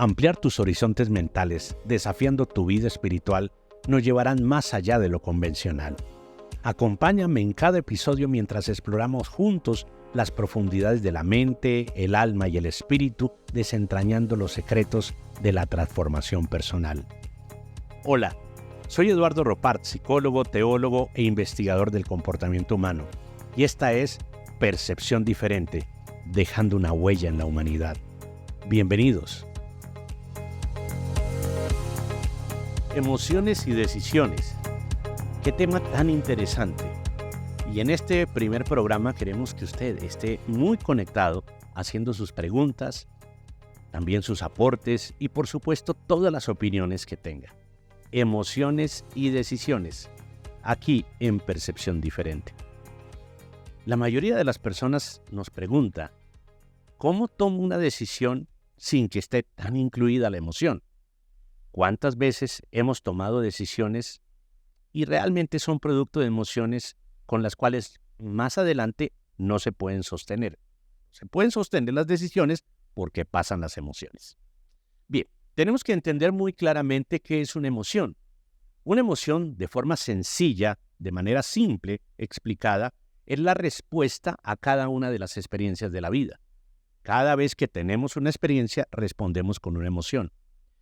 Ampliar tus horizontes mentales, desafiando tu vida espiritual, nos llevarán más allá de lo convencional. Acompáñame en cada episodio mientras exploramos juntos las profundidades de la mente, el alma y el espíritu, desentrañando los secretos de la transformación personal. Hola, soy Eduardo Ropart, psicólogo, teólogo e investigador del comportamiento humano, y esta es Percepción Diferente, dejando una huella en la humanidad. Bienvenidos. Emociones y decisiones. Qué tema tan interesante. Y en este primer programa queremos que usted esté muy conectado, haciendo sus preguntas, también sus aportes y por supuesto todas las opiniones que tenga. Emociones y decisiones, aquí en Percepción Diferente. La mayoría de las personas nos pregunta, ¿cómo tomo una decisión sin que esté tan incluida la emoción? ¿Cuántas veces hemos tomado decisiones y realmente son producto de emociones con las cuales más adelante no se pueden sostener? Se pueden sostener las decisiones porque pasan las emociones. Bien, tenemos que entender muy claramente qué es una emoción. Una emoción, de forma sencilla, de manera simple, explicada, es la respuesta a cada una de las experiencias de la vida. Cada vez que tenemos una experiencia, respondemos con una emoción.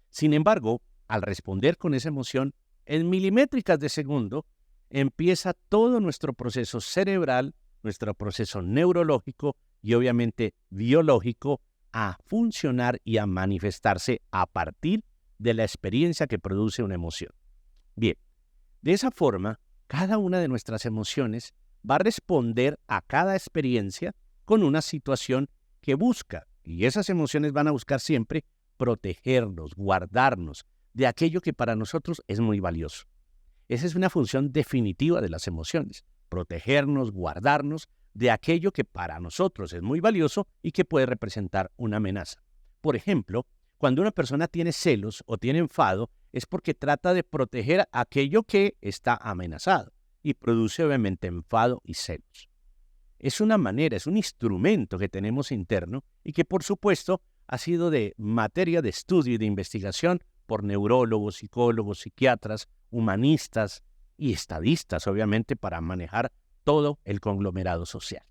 Sin embargo, al responder con esa emoción, en milimétricas de segundo, empieza todo nuestro proceso cerebral, nuestro proceso neurológico y obviamente biológico a funcionar y a manifestarse a partir de la experiencia que produce una emoción. Bien, de esa forma, cada una de nuestras emociones va a responder a cada experiencia con una situación que busca, y esas emociones van a buscar siempre protegernos, guardarnos de aquello que para nosotros es muy valioso. Esa es una función definitiva de las emociones, protegernos, guardarnos de aquello que para nosotros es muy valioso y que puede representar una amenaza. Por ejemplo, cuando una persona tiene celos o tiene enfado, es porque trata de proteger aquello que está amenazado y produce obviamente enfado y celos. Es una manera, es un instrumento que tenemos interno y que por supuesto ha sido de materia de estudio y de investigación por neurólogos, psicólogos, psiquiatras, humanistas y estadistas, obviamente, para manejar todo el conglomerado social.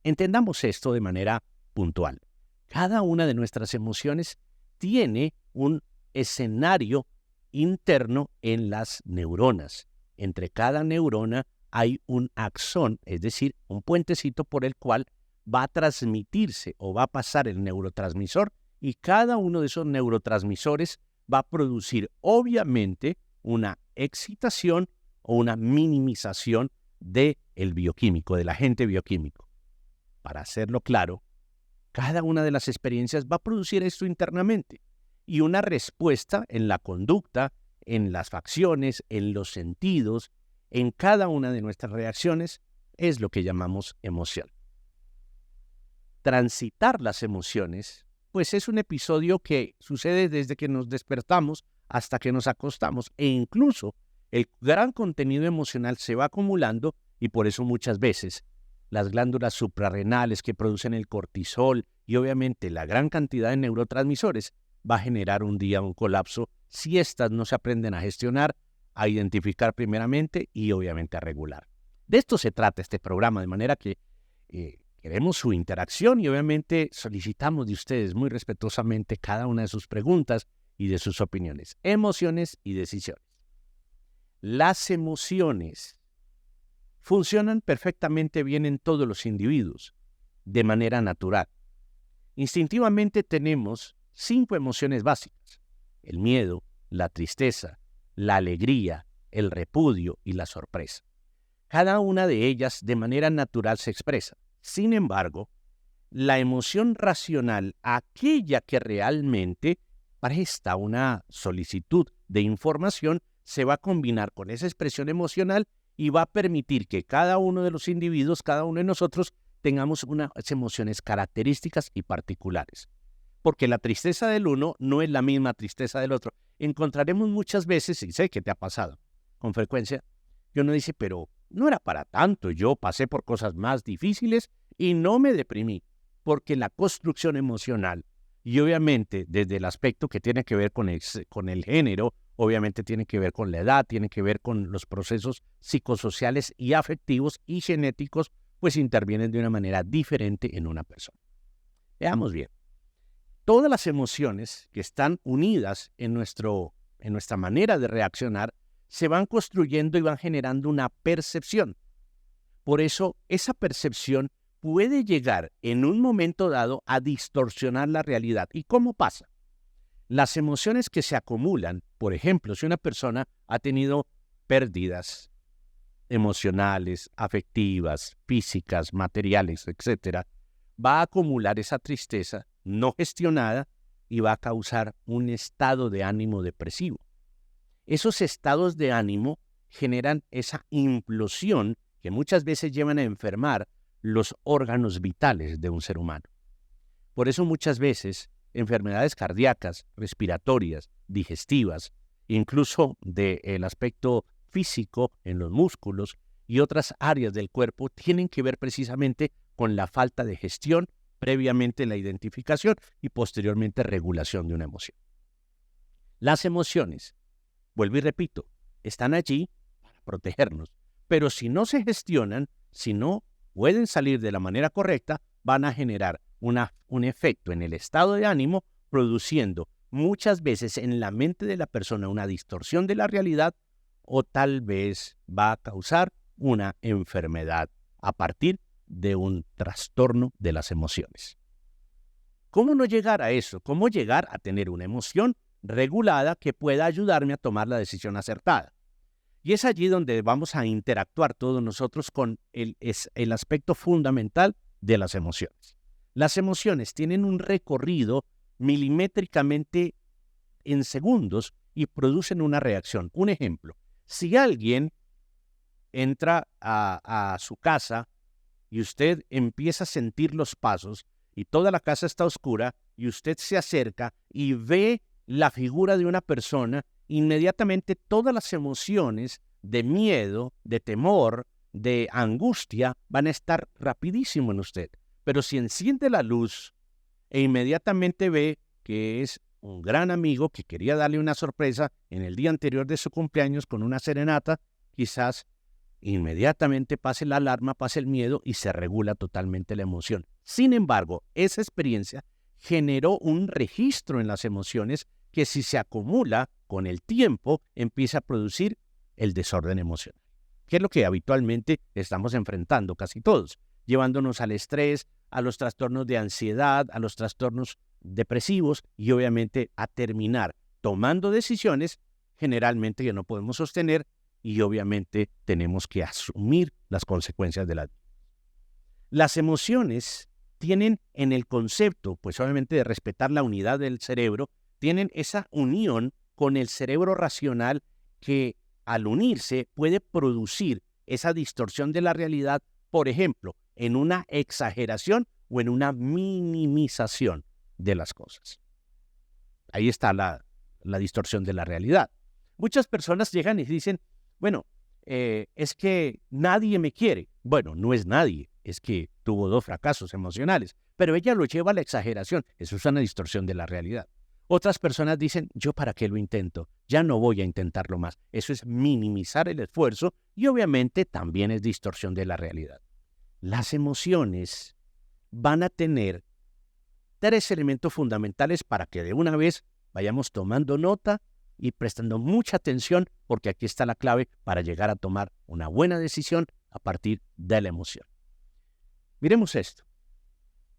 Entendamos esto de manera puntual. Cada una de nuestras emociones tiene un escenario interno en las neuronas. Entre cada neurona hay un axón, es decir, un puentecito por el cual va a transmitirse o va a pasar el neurotransmisor y cada uno de esos neurotransmisores va a producir obviamente una excitación o una minimización del bioquímico, del agente bioquímico. Para hacerlo claro, cada una de las experiencias va a producir esto internamente y una respuesta en la conducta, en las facciones, en los sentidos, en cada una de nuestras reacciones es lo que llamamos emoción. Transitar las emociones, pues es un episodio que sucede desde que nos despertamos hasta que nos acostamos e incluso el gran contenido emocional se va acumulando y por eso muchas veces las glándulas suprarrenales que producen el cortisol y obviamente la gran cantidad de neurotransmisores va a generar un día un colapso si éstas no se aprenden a gestionar, a identificar primeramente y obviamente a regular. De esto se trata este programa, de manera que queremos su interacción y obviamente solicitamos de ustedes muy respetuosamente cada una de sus preguntas y de sus opiniones, emociones y decisiones. Las emociones funcionan perfectamente bien en todos los individuos, de manera natural. Instintivamente tenemos 5 emociones básicas: el miedo, la tristeza, la alegría, el repudio y la sorpresa. Cada una de ellas de manera natural se expresa. Sin embargo, la emoción racional, aquella que realmente presta una solicitud de información, se va a combinar con esa expresión emocional y va a permitir que cada uno de los individuos, cada uno de nosotros, tengamos unas emociones características y particulares. Porque la tristeza del uno no es la misma tristeza del otro. Encontraremos muchas veces, y sé que te ha pasado con frecuencia, que uno dice, pero no era para tanto, yo pasé por cosas más difíciles y no me deprimí, porque la construcción emocional, Y obviamente, desde el aspecto que tiene que ver con el género, obviamente tiene que ver con la edad, tiene que ver con los procesos psicosociales y afectivos y genéticos, pues intervienen de una manera diferente en una persona. Veamos bien. Todas las emociones que están unidas en nuestra manera de reaccionar se van construyendo y van generando una percepción. Por eso, esa percepción puede llegar en un momento dado a distorsionar la realidad. ¿Y cómo pasa? Las emociones que se acumulan, por ejemplo, si una persona ha tenido pérdidas emocionales, afectivas, físicas, materiales, etcétera, va a acumular esa tristeza no gestionada y va a causar un estado de ánimo depresivo. Esos estados de ánimo generan esa implosión que muchas veces llevan a enfermar los órganos vitales de un ser humano. Por eso muchas veces enfermedades cardíacas, respiratorias, digestivas, incluso del aspecto físico en los músculos y otras áreas del cuerpo tienen que ver precisamente con la falta de gestión, previamente la identificación y posteriormente regulación de una emoción. Las emociones, vuelvo y repito, están allí para protegernos, pero si no se gestionan, si no pueden salir de la manera correcta, van a generar un efecto en el estado de ánimo, produciendo muchas veces en la mente de la persona una distorsión de la realidad o tal vez va a causar una enfermedad a partir de un trastorno de las emociones. ¿Cómo no llegar a eso? ¿Cómo llegar a tener una emoción regulada que pueda ayudarme a tomar la decisión acertada? Y es allí donde vamos a interactuar todos nosotros con el aspecto fundamental de las emociones. Las emociones tienen un recorrido milimétricamente en segundos y producen una reacción. Un ejemplo, si alguien entra a su casa y usted empieza a sentir los pasos y toda la casa está oscura y usted se acerca y ve la figura de una persona, inmediatamente todas las emociones de miedo, de temor, de angustia van a estar rapidísimo en usted. Pero si enciende la luz e inmediatamente ve que es un gran amigo que quería darle una sorpresa en el día anterior de su cumpleaños con una serenata, quizás inmediatamente pase la alarma, pase el miedo y se regula totalmente la emoción. Sin embargo, esa experiencia generó un registro en las emociones que si se acumula con el tiempo empieza a producir el desorden emocional, que es lo que habitualmente estamos enfrentando casi todos, llevándonos al estrés, a los trastornos de ansiedad, a los trastornos depresivos y obviamente a terminar tomando decisiones generalmente que no podemos sostener y obviamente tenemos que asumir las consecuencias de las emociones tienen en el concepto, pues obviamente de respetar la unidad del cerebro, tienen esa unión con el cerebro racional que al unirse puede producir esa distorsión de la realidad, por ejemplo, en una exageración o en una minimización de las cosas. Ahí está la distorsión de la realidad. Muchas personas llegan y dicen, bueno, es que nadie me quiere. Bueno, no es nadie, es que tuvo 2 fracasos emocionales, pero ella lo lleva a la exageración. Eso es una distorsión de la realidad. Otras personas dicen, ¿yo para qué lo intento? Ya no voy a intentarlo más. Eso es minimizar el esfuerzo y obviamente también es distorsión de la realidad. Las emociones van a tener 3 elementos fundamentales para que de una vez vayamos tomando nota y prestando mucha atención, porque aquí está la clave para llegar a tomar una buena decisión a partir de la emoción. Miremos esto.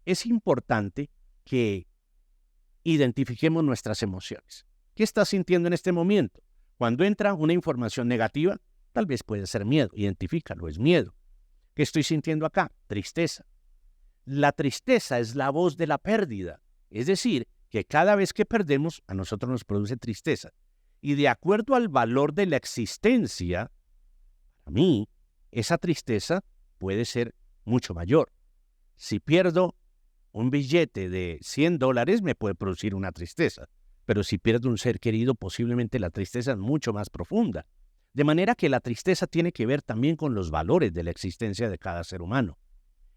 Es importante que identifiquemos nuestras emociones. ¿Qué estás sintiendo en este momento? Cuando entra una información negativa, tal vez puede ser miedo. Identifícalo, es miedo. ¿Qué estoy sintiendo acá? Tristeza. La tristeza es la voz de la pérdida. Es decir, que cada vez que perdemos, a nosotros nos produce tristeza. Y de acuerdo al valor de la existencia, para mí, esa tristeza puede ser mucho mayor. Si pierdo un billete de $100, me puede producir una tristeza. Pero si pierdo un ser querido, posiblemente la tristeza es mucho más profunda. De manera que la tristeza tiene que ver también con los valores de la existencia de cada ser humano.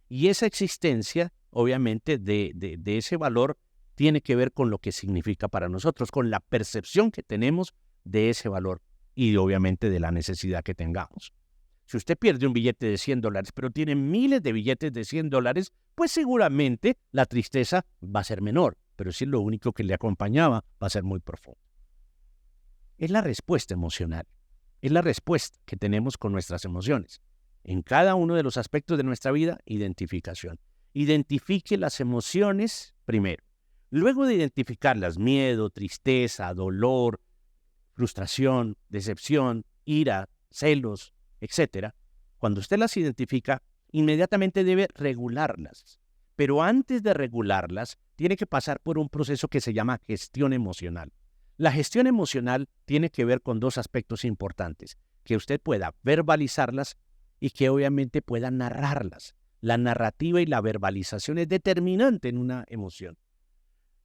Y esa existencia, obviamente, de ese valor, tiene que ver con lo que significa para nosotros, con la percepción que tenemos de ese valor y obviamente de la necesidad que tengamos. Si usted pierde un billete de $100, pero tiene miles de billetes de $100, pues seguramente la tristeza va a ser menor, pero si es lo único que le acompañaba, va a ser muy profundo. Es la respuesta emocional, es la respuesta que tenemos con nuestras emociones. En cada uno de los aspectos de nuestra vida, identificación. Identifique las emociones primero. Luego de identificarlas, miedo, tristeza, dolor, frustración, decepción, ira, celos, etcétera, cuando usted las identifica, inmediatamente debe regularlas. Pero antes de regularlas, tiene que pasar por un proceso que se llama gestión emocional. La gestión emocional tiene que ver con dos aspectos importantes, que usted pueda verbalizarlas y que obviamente pueda narrarlas. La narrativa y la verbalización es determinante en una emoción.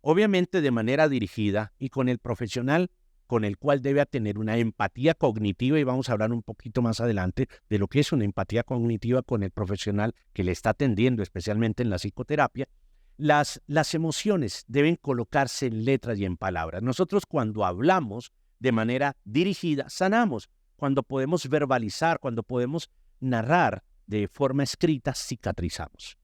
Obviamente de manera dirigida y con el profesional con el cual debe tener una empatía cognitiva, y vamos a hablar un poquito más adelante de lo que es una empatía cognitiva con el profesional que le está atendiendo, especialmente en la psicoterapia. Las emociones deben colocarse en letras y en palabras. Nosotros cuando hablamos de manera dirigida, sanamos. Cuando podemos verbalizar, cuando podemos narrar de forma escrita, cicatrizamos.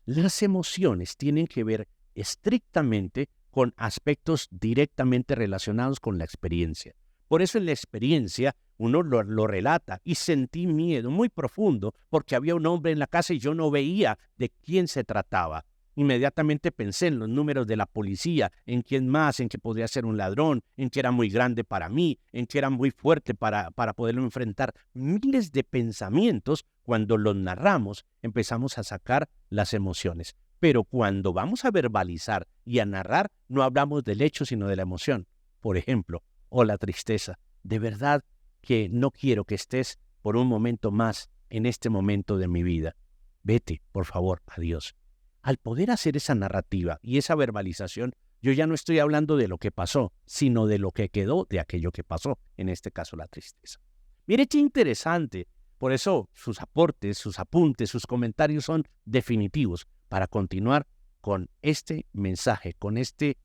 Las emociones tienen que ver estrictamente con aspectos directamente relacionados con la experiencia. Por eso en la experiencia uno lo relata y sentí miedo muy profundo porque había un hombre en la casa y yo no veía de quién se trataba. Inmediatamente pensé en los números de la policía, en quién más, en que podría ser un ladrón, en que era muy grande para mí, en que era muy fuerte para poderlo enfrentar. Miles de pensamientos, cuando los narramos, empezamos a sacar las emociones. Pero cuando vamos a verbalizar y a narrar, no hablamos del hecho, sino de la emoción. Por ejemplo, la tristeza. De verdad que no quiero que estés por un momento más en este momento de mi vida. Vete, por favor, adiós. Al poder hacer esa narrativa y esa verbalización, yo ya no estoy hablando de lo que pasó, sino de lo que quedó de aquello que pasó, en este caso la tristeza. Mire qué interesante. Por eso sus aportes, sus apuntes, sus comentarios son definitivos para continuar con este mensaje, con este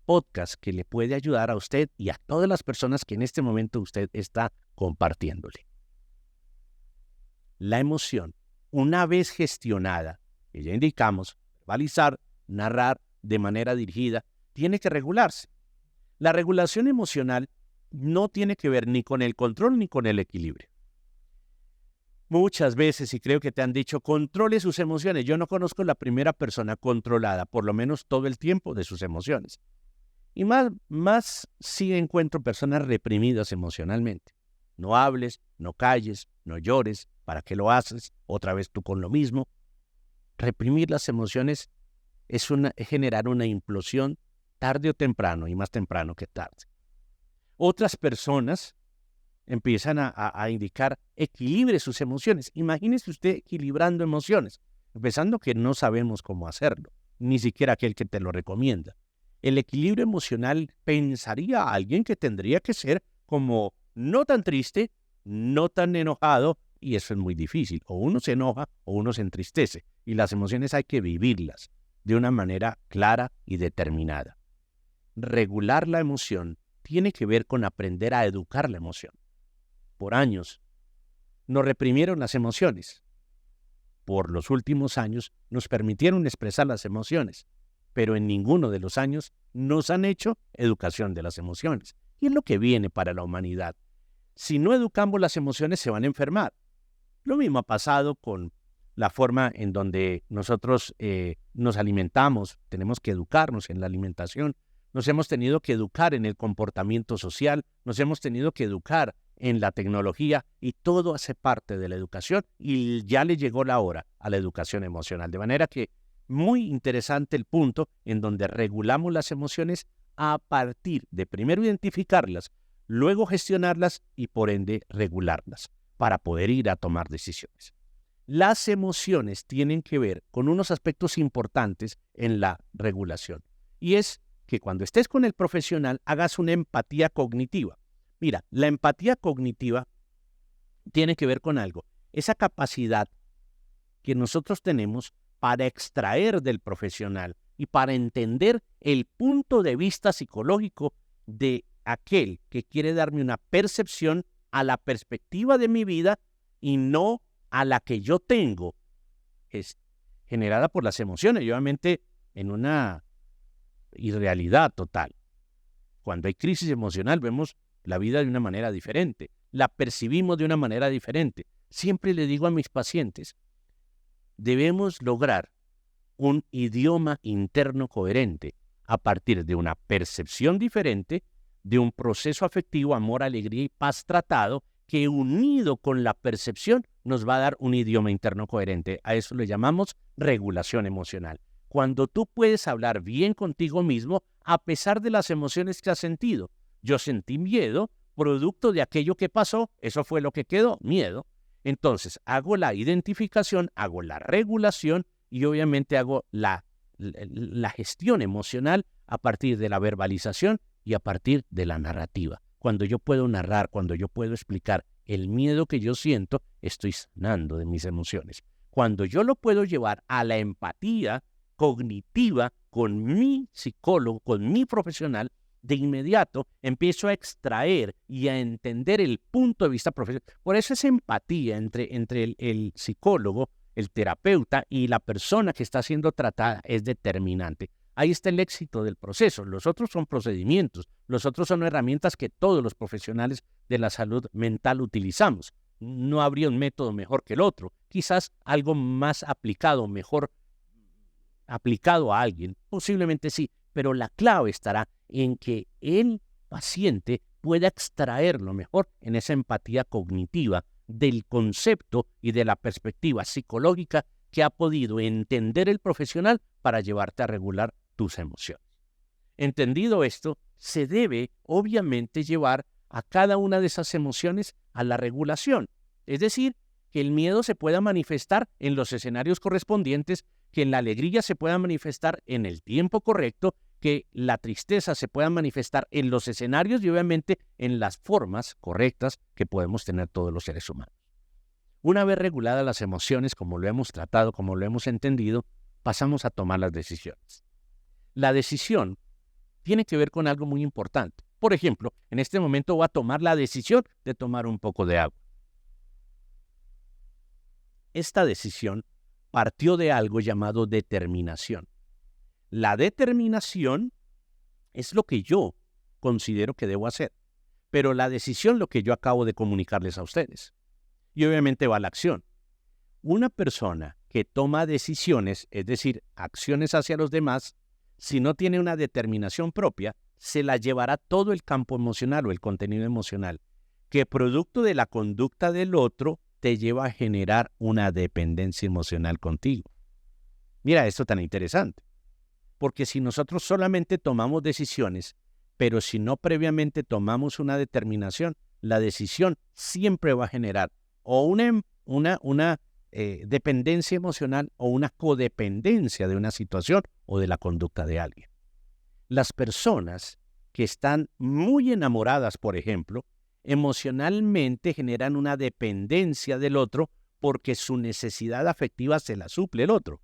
podcast que le puede ayudar a usted y a todas las personas que en este momento usted está compartiéndole. La emoción, una vez gestionada, que ya indicamos, verbalizar, narrar de manera dirigida, tiene que regularse. La regulación emocional no tiene que ver ni con el control ni con el equilibrio. Muchas veces, y creo que te han dicho, controle sus emociones. Yo no conozco la primera persona controlada, por lo menos todo el tiempo, de sus emociones. Y más sí encuentro personas reprimidas emocionalmente. No hables, no calles, no llores. ¿Para qué lo haces? Otra vez tú con lo mismo. Reprimir las emociones es generar una implosión tarde o temprano, y más temprano que tarde. Otras personas empiezan a indicar equilibre sus emociones. Imagínese usted equilibrando emociones, empezando que no sabemos cómo hacerlo, ni siquiera aquel que te lo recomienda. El equilibrio emocional pensaría a alguien que tendría que ser como no tan triste, no tan enojado, y eso es muy difícil. O uno se enoja o uno se entristece, y las emociones hay que vivirlas de una manera clara y determinada. Regular la emoción tiene que ver con aprender a educar la emoción. Por años nos reprimieron las emociones. Por los últimos años nos permitieron expresar las emociones, pero en ninguno de los años nos han hecho educación de las emociones. Y es lo que viene para la humanidad. Si no educamos las emociones, se van a enfermar. Lo mismo ha pasado con la forma en donde nosotros nos alimentamos. Tenemos que educarnos en la alimentación. Nos hemos tenido que educar en el comportamiento social. Nos hemos tenido que educar en la tecnología, y todo hace parte de la educación, y ya le llegó la hora a la educación emocional. De manera que muy interesante el punto en donde regulamos las emociones a partir de primero identificarlas, luego gestionarlas y por ende regularlas para poder ir a tomar decisiones. Las emociones tienen que ver con unos aspectos importantes en la regulación, y es que cuando estés con el profesional hagas una empatía cognitiva. Mira, la empatía cognitiva tiene que ver con algo, esa capacidad que nosotros tenemos para extraer del profesional y para entender el punto de vista psicológico de aquel que quiere darme una percepción a la perspectiva de mi vida y no a la que yo tengo, es generada por las emociones y obviamente en una irrealidad total. Cuando hay crisis emocional vemos la vida de una manera diferente, la percibimos de una manera diferente. Siempre le digo a mis pacientes, debemos lograr un idioma interno coherente a partir de una percepción diferente, de un proceso afectivo, amor, alegría y paz tratado, que unido con la percepción nos va a dar un idioma interno coherente. A eso le llamamos regulación emocional. Cuando tú puedes hablar bien contigo mismo a pesar de las emociones que has sentido. Yo sentí miedo, producto de aquello que pasó, eso fue lo que quedó, miedo. Entonces hago la identificación, hago la regulación y obviamente hago la gestión emocional a partir de la verbalización y a partir de la narrativa. Cuando yo puedo narrar, cuando yo puedo explicar el miedo que yo siento, estoy sanando de mis emociones. Cuando yo lo puedo llevar a la empatía cognitiva con mi psicólogo, con mi profesional, de inmediato empiezo a extraer y a entender el punto de vista profesional. Por eso esa empatía entre el psicólogo, el terapeuta y la persona que está siendo tratada es determinante. Ahí está el éxito del proceso. Los otros son procedimientos, los otros son herramientas que todos los profesionales de la salud mental utilizamos. No habría un método mejor que el otro. Quizás algo más aplicado, mejor aplicado a alguien, posiblemente sí, pero la clave estará en que el paciente pueda extraer lo mejor en esa empatía cognitiva del concepto y de la perspectiva psicológica que ha podido entender el profesional para llevarte a regular tus emociones. Entendido esto, se debe obviamente llevar a cada una de esas emociones a la regulación, es decir, que el miedo se pueda manifestar en los escenarios correspondientes, que la alegría se pueda manifestar en el tiempo correcto, que la tristeza se pueda manifestar en los escenarios y obviamente en las formas correctas que podemos tener todos los seres humanos. Una vez reguladas las emociones, como lo hemos tratado, como lo hemos entendido, pasamos a tomar las decisiones. La decisión tiene que ver con algo muy importante. Por ejemplo, en este momento voy a tomar la decisión de tomar un poco de agua. Esta decisión partió de algo llamado determinación. La determinación es lo que yo considero que debo hacer, pero la decisión lo que yo acabo de comunicarles a ustedes. Y obviamente va la acción. Una persona que toma decisiones, es decir, acciones hacia los demás, si no tiene una determinación propia, se la llevará todo el campo emocional o el contenido emocional, que producto de la conducta del otro te lleva a generar una dependencia emocional contigo. Mira esto tan interesante, porque si nosotros solamente tomamos decisiones, pero si no previamente tomamos una determinación, la decisión siempre va a generar o una dependencia emocional o una codependencia de una situación o de la conducta de alguien. Las personas que están muy enamoradas, por ejemplo, emocionalmente generan una dependencia del otro porque su necesidad afectiva se la suple el otro,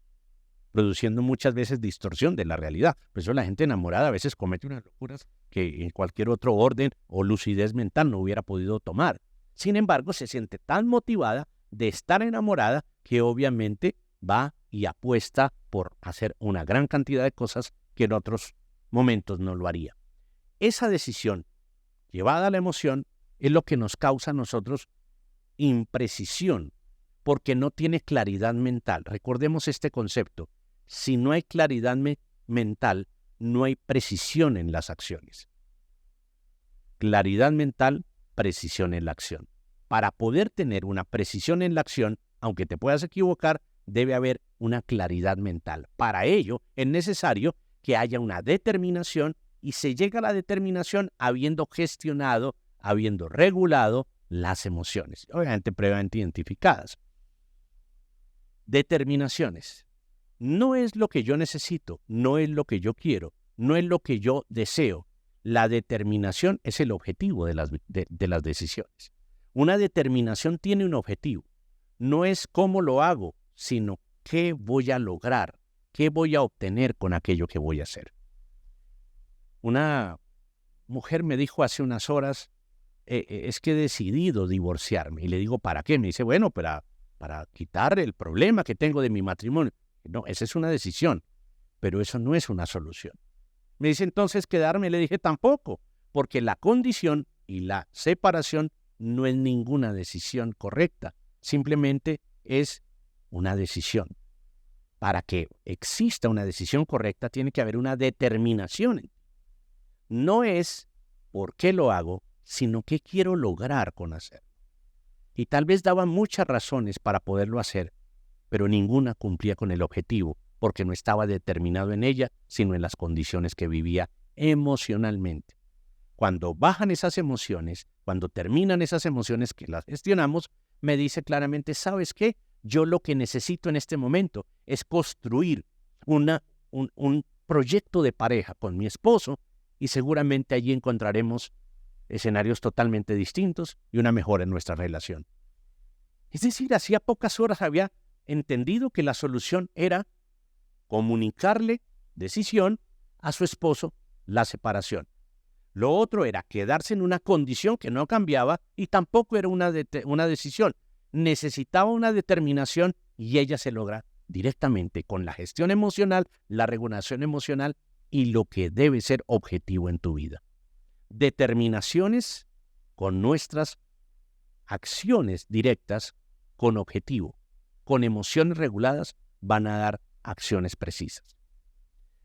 produciendo muchas veces distorsión de la realidad. Por eso la gente enamorada a veces comete unas locuras que en cualquier otro orden o lucidez mental no hubiera podido tomar. Sin embargo, se siente tan motivada de estar enamorada que obviamente va y apuesta por hacer una gran cantidad de cosas que en otros momentos no lo haría. Esa decisión llevada a la emoción es lo que nos causa a nosotros imprecisión, porque no tiene claridad mental. Recordemos este concepto. Si no hay claridad mental, no hay precisión en las acciones. Claridad mental, precisión en la acción. Para poder tener una precisión en la acción, aunque te puedas equivocar, debe haber una claridad mental. Para ello es necesario que haya una determinación y se llega a la determinación habiendo gestionado, habiendo regulado las emociones, obviamente previamente identificadas. Determinaciones. No es lo que yo necesito, no es lo que yo quiero, no es lo que yo deseo. La determinación es el objetivo de las decisiones. Una determinación tiene un objetivo. No es cómo lo hago, sino qué voy a lograr, ¿Qué voy a obtener con aquello que voy a hacer? Una mujer me dijo hace unas horas, es que he decidido divorciarme. Y le digo, ¿para qué? Me dice, bueno, para quitar el problema que tengo de mi matrimonio. No, esa es una decisión, pero eso no es una solución. Me dice, entonces quedarme. Le dije, tampoco, porque la condición y la separación no es ninguna decisión correcta, simplemente es una decisión. Para que exista una decisión correcta tiene que haber una determinación. No es por qué lo hago, sino qué quiero lograr con hacerlo. Y tal vez daba muchas razones para poderlo hacer, pero ninguna cumplía con el objetivo, porque no estaba determinado en ella, sino en las condiciones que vivía emocionalmente. Cuando bajan esas emociones, cuando terminan esas emociones que las gestionamos, me dice claramente, ¿sabes qué? Yo lo que necesito en este momento es construir un proyecto de pareja con mi esposo y seguramente allí encontraremos escenarios totalmente distintos y una mejora en nuestra relación. Es decir, hacía pocas horas había entendido que la solución era comunicarle, decisión, a su esposo, la separación. Lo otro era quedarse en una condición que no cambiaba y tampoco era una decisión. Necesitaba una determinación y ella se logra directamente con la gestión emocional, la regulación emocional y lo que debe ser objetivo en tu vida. Determinaciones con nuestras acciones directas con objetivo, con emociones reguladas, van a dar acciones precisas.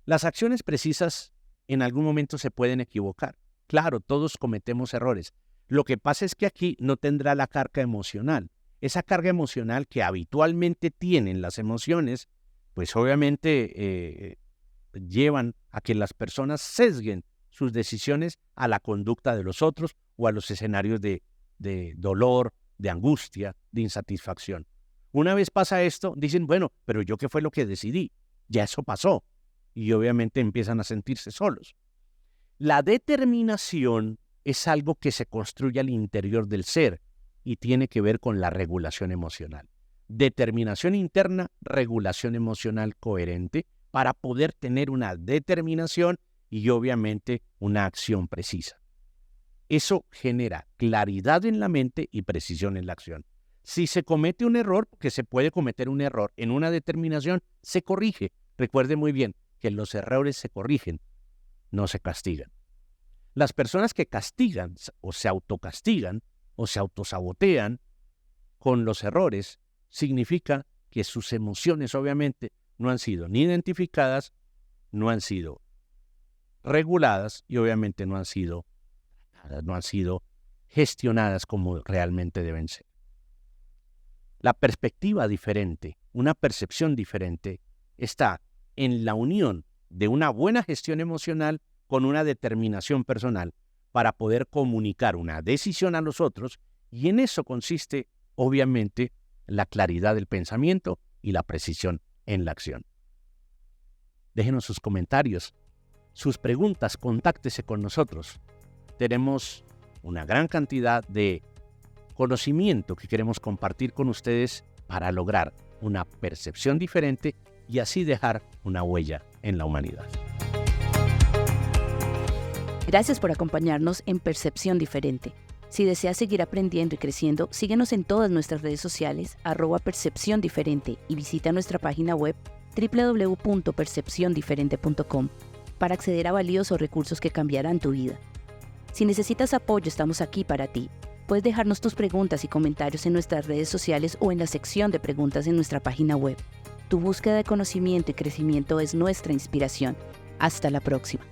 Las acciones precisas en algún momento se pueden equivocar. Claro, todos cometemos errores. Lo que pasa es que aquí no tendrá la carga emocional. Esa carga emocional que habitualmente tienen las emociones, pues obviamente llevan a que las personas sesguen sus decisiones a la conducta de los otros o a los escenarios de dolor, de angustia, de insatisfacción. Una vez pasa esto, dicen, bueno, pero ¿yo qué fue lo que decidí? Ya eso pasó. Y obviamente empiezan a sentirse solos. La determinación es algo que se construye al interior del ser y tiene que ver con la regulación emocional. Determinación interna, regulación emocional coherente para poder tener una determinación y obviamente una acción precisa. Eso genera claridad en la mente y precisión en la acción. Si se comete un error, porque se puede cometer un error en una determinación, se corrige. Recuerde muy bien que los errores se corrigen, no se castigan. Las personas que castigan o se autocastigan o se autosabotean con los errores, significa que sus emociones obviamente no han sido ni identificadas, no han sido reguladas y obviamente no han sido gestionadas como realmente deben ser. La perspectiva diferente, una percepción diferente, está en la unión de una buena gestión emocional con una determinación personal para poder comunicar una decisión a los otros, y en eso consiste, obviamente, la claridad del pensamiento y la precisión en la acción. Déjenos sus comentarios, sus preguntas, contáctese con nosotros. Tenemos una gran cantidad de conocimiento que queremos compartir con ustedes para lograr una percepción diferente y así dejar una huella en la humanidad. Gracias por acompañarnos en Percepción Diferente. Si deseas seguir aprendiendo y creciendo, síguenos en todas nuestras redes sociales, @Percepción Diferente, y visita nuestra página web www.percepciondiferente.com para acceder a valiosos recursos que cambiarán tu vida. Si necesitas apoyo, estamos aquí para ti. Puedes dejarnos tus preguntas y comentarios en nuestras redes sociales o en la sección de preguntas en nuestra página web. Tu búsqueda de conocimiento y crecimiento es nuestra inspiración. Hasta la próxima.